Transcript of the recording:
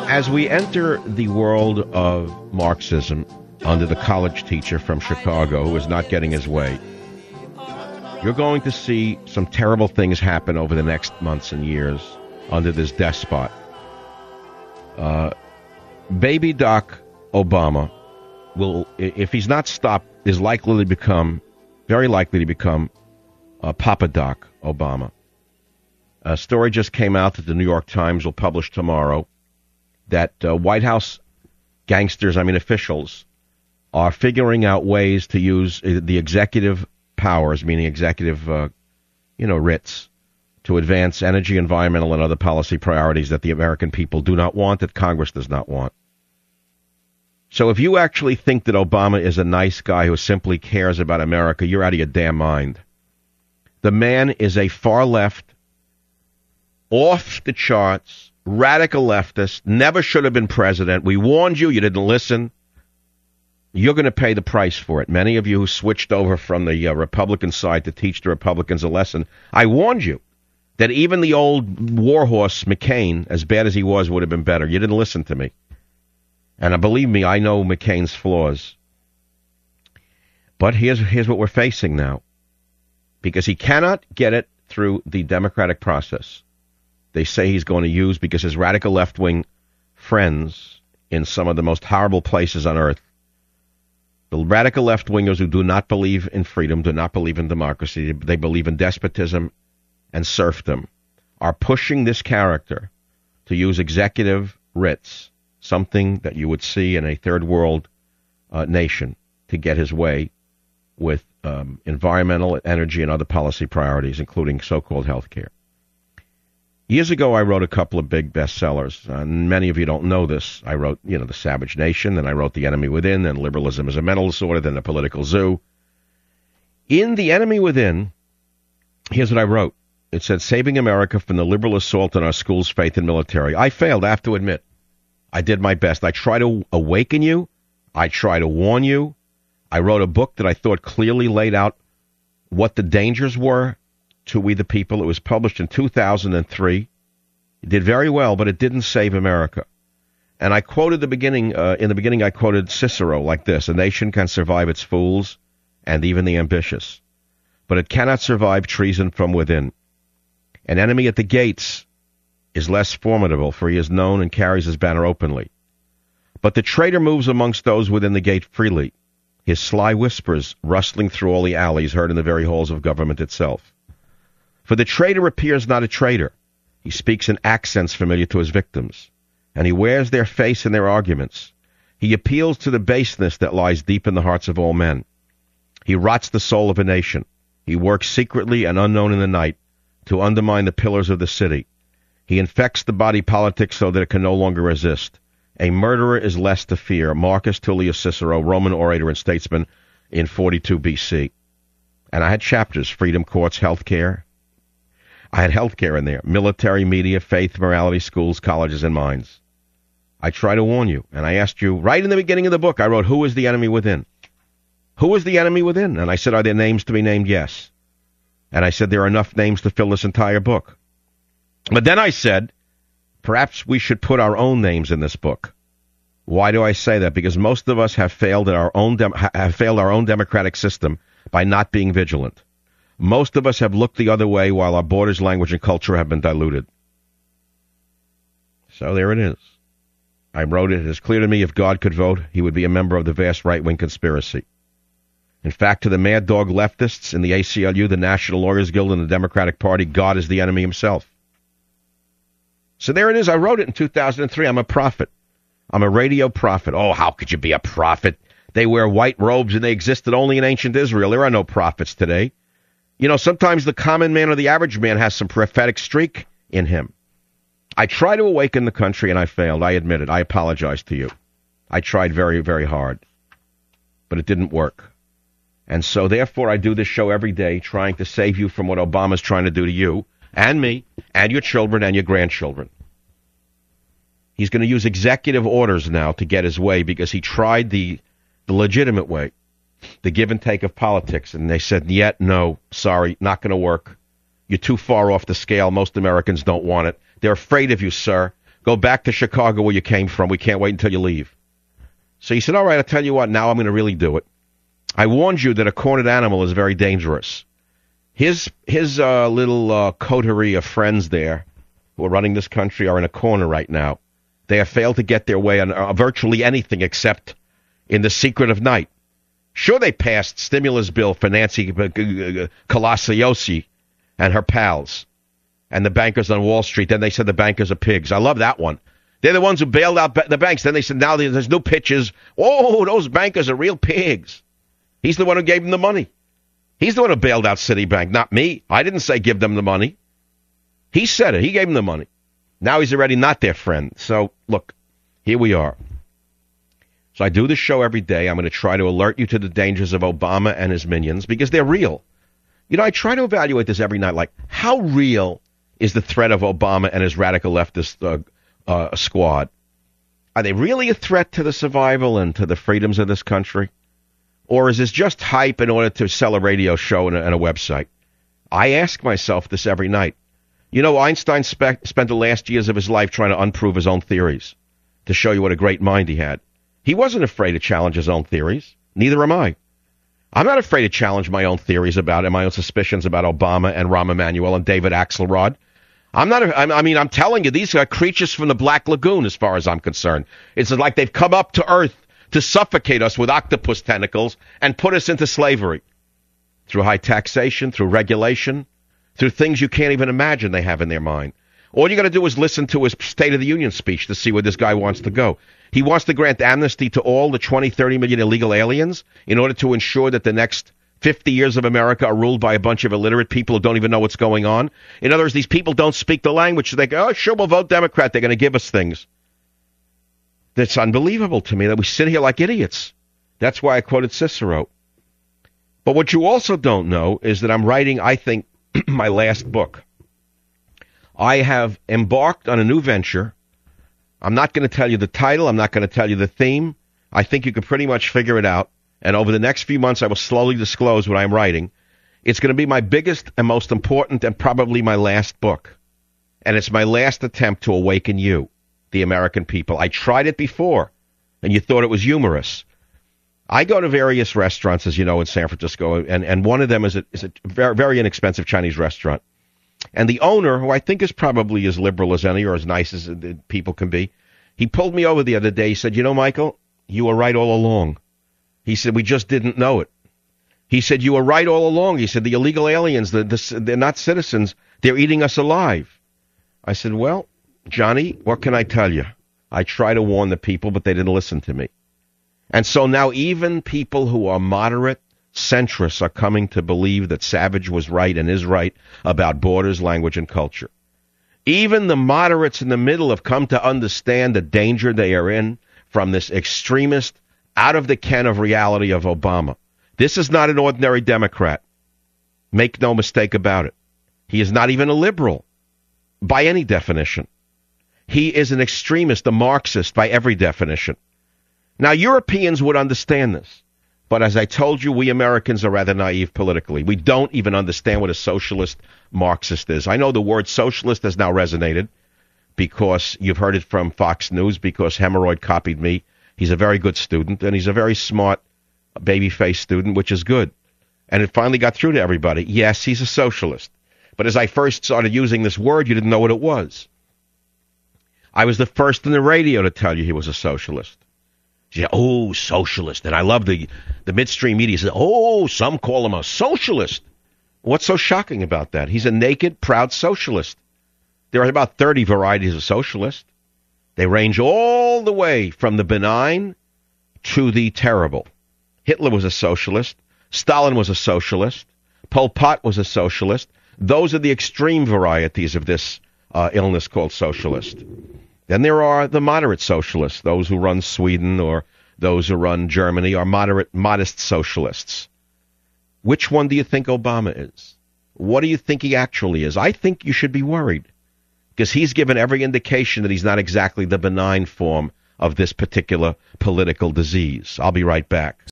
As we enter the world of Marxism under the college teacher from Chicago who is not getting his way, you're going to see some terrible things happen over the next months and years under this despot. Baby Doc Obama will, if he's not stopped, is likely to become, very likely to become Papa Doc Obama. A story just came out that the New York Times will publish tomorrow that White House gangsters, officials, are figuring out ways to use the executive powers, meaning executive, writs, to advance energy, environmental, and other policy priorities that the American people do not want, that Congress does not want. So if you actually think that Obama is a nice guy who simply cares about America, you're out of your damn mind. The man is a far left, off the charts, radical leftist, never should have been president. We warned you, you didn't listen. You're going to pay the price for it. Many of you who switched over from the Republican side to teach the Republicans a lesson, I warned you that even the old warhorse McCain, as bad as he was, would have been better. You didn't listen to me. And believe me, I know McCain's flaws. But here's what we're facing now. Because he cannot get it through the democratic process. They say he's going to use, because his radical left-wing friends in some of the most horrible places on earth, the radical left-wingers who do not believe in freedom, do not believe in democracy, they believe in despotism and serfdom, are pushing this character to use executive writs, something that you would see in a third world nation, to get his way with environmental, energy, and other policy priorities, including so-called health care. Years ago, I wrote a couple of big bestsellers, and many of you don't know this. I wrote, The Savage Nation, then I wrote The Enemy Within, then Liberalism is a Mental Disorder, then The Political Zoo. In The Enemy Within, here's what I wrote. It said, saving America from the liberal assault on our schools, faith, and military. I failed, I have to admit. I did my best. I try to awaken you. I try to warn you. I wrote a book that I thought clearly laid out what the dangers were to we the people. It was published in 2003. It did very well, but it didn't save America. And I quoted in the beginning I quoted Cicero like this: a nation can survive its fools and even the ambitious, but it cannot survive treason from within. An enemy at the gates is less formidable, for he is known and carries his banner openly. But the traitor moves amongst those within the gate freely, his sly whispers rustling through all the alleys heard in the very halls of government itself. For the traitor appears not a traitor. He speaks in accents familiar to his victims, and he wears their face in their arguments. He appeals to the baseness that lies deep in the hearts of all men. He rots the soul of a nation. He works secretly and unknown in the night to undermine the pillars of the city. He infects the body politic so that it can no longer resist. A murderer is less to fear. Marcus Tullius Cicero, Roman orator and statesman in 42 BC. And I had chapters: freedom, courts, healthcare. I had healthcare in there: military, media, faith, morality, schools, colleges, and mines. I try to warn you, and I asked you right in the beginning of the book. I wrote, "Who is the enemy within? Who is the enemy within?" And I said, "Are there names to be named?" Yes. And I said, there are enough names to fill this entire book. But then I said, perhaps we should put our own names in this book. Why do I say that? Because most of us have failed our own democratic system by not being vigilant. Most of us have looked the other way while our borders, language, and culture have been diluted. So there it is. I wrote it. It is clear to me if God could vote, he would be a member of the vast right-wing conspiracy. In fact, to the mad dog leftists in the ACLU, the National Lawyers Guild, and the Democratic Party, God is the enemy himself. So there it is. I wrote it in 2003. I'm a prophet. I'm a radio prophet. Oh, how could you be a prophet? They wear white robes and they existed only in ancient Israel. There are no prophets today. Sometimes the common man or the average man has some prophetic streak in him. I tried to awaken the country and I failed. I admit it. I apologize to you. I tried very, very hard, but it didn't work. And so therefore I do this show every day trying to save you from what Obama's trying to do to you and me and your children and your grandchildren. He's going to use executive orders now to get his way because he tried the legitimate way, the give and take of politics. And they said, no, sorry, not going to work. You're too far off the scale. Most Americans don't want it. They're afraid of you, sir, Go back to Chicago where you came from. We can't wait until you leave. So he said, all right, I'll tell you what, now I'm going to really do it. I warned you that a cornered animal is very dangerous. His little coterie of friends there who are running this country are in a corner right now. They have failed to get their way on virtually anything except in the secret of night. Sure, they passed stimulus bill for Nancy Pelosi and her pals and the bankers on Wall Street. Then they said the bankers are pigs. I love that one. They're the ones who bailed out the banks. Then they said now there's new pitches. Oh, those bankers are real pigs. He's the one who gave them the money. He's the one who bailed out Citibank, not me. I didn't say give them the money. He said it. He gave them the money. Now he's already not their friend. So, look, here we are. So I do this show every day. I'm going to try to alert you to the dangers of Obama and his minions because they're real. You know, I try to evaluate this every night. Like, how real is the threat of Obama and his radical leftist squad? Are they really a threat to the survival and to the freedoms of this country? Or is this just hype in order to sell a radio show and a website? I ask myself this every night. You know, Einstein spent the last years of his life trying to unprove his own theories to show you what a great mind he had. He wasn't afraid to challenge his own theories. Neither am I. I'm not afraid to challenge my own theories about and my own suspicions about Obama and Rahm Emanuel and David Axelrod. I'm telling you, these are creatures from the Black Lagoon as far as I'm concerned. It's like they've come up to Earth to suffocate us with octopus tentacles and put us into slavery through high taxation, through regulation, through things you can't even imagine they have in their mind. All you got to do is listen to his State of the Union speech to see where this guy wants to go. He wants to grant amnesty to all the 20, 30 million illegal aliens in order to ensure that the next 50 years of America are ruled by a bunch of illiterate people who don't even know what's going on. In other words, these people don't speak the language, so they go, oh, sure, we'll vote Democrat. They're going to give us things. That's unbelievable to me that we sit here like idiots. That's why I quoted Cicero. But what you also don't know is that I'm writing, I think, my last book. I have embarked on a new venture. I'm not going to tell you the title. I'm not going to tell you the theme. I think you can pretty much figure it out. And over the next few months, I will slowly disclose what I'm writing. It's going to be my biggest and most important and probably my last book. And it's my last attempt to awaken you, the American people. I tried it before, and you thought it was humorous. I go to various restaurants, as you know, in San Francisco, and one of them is a very, very inexpensive Chinese restaurant. And the owner, who I think is probably as liberal as any or as nice as people can be, he pulled me over the other day. He said, you know, Michael, you were right all along. He said, we just didn't know it. He said, you were right all along. He said, the illegal aliens, they're not citizens. They're eating us alive. I said, well, Johnny, what can I tell you? I try to warn the people, but they didn't listen to me. And so now even people who are moderate centrists are coming to believe that Savage was right and is right about borders, language, and culture. Even the moderates in the middle have come to understand the danger they are in from this extremist, out of the ken of reality of Obama. This is not an ordinary Democrat. Make no mistake about it. He is not even a liberal by any definition. He is an extremist, a Marxist by every definition. Now, Europeans would understand this. But as I told you, we Americans are rather naive politically. We don't even understand what a socialist Marxist is. I know the word socialist has now resonated because you've heard it from Fox News, because Hemorrhoid copied me. He's a very good student, and he's a very smart baby-faced student, which is good. And it finally got through to everybody. Yes, he's a socialist. But as I first started using this word, you didn't know what it was. I was the first in the radio to tell you he was a socialist. Yeah, oh, socialist. And I love the midstream media. Says, oh, some call him a socialist. What's so shocking about that? He's a naked, proud socialist. There are about 30 varieties of socialist. They range all the way from the benign to the terrible. Hitler was a socialist. Stalin was a socialist. Pol Pot was a socialist. Those are the extreme varieties of this illness called socialist. Then there are the moderate socialists, those who run Sweden or those who run Germany are modest socialists. Which one do you think Obama is? What do you think he actually is? I think you should be worried because he's given every indication that he's not exactly the benign form of this particular political disease. I'll be right back.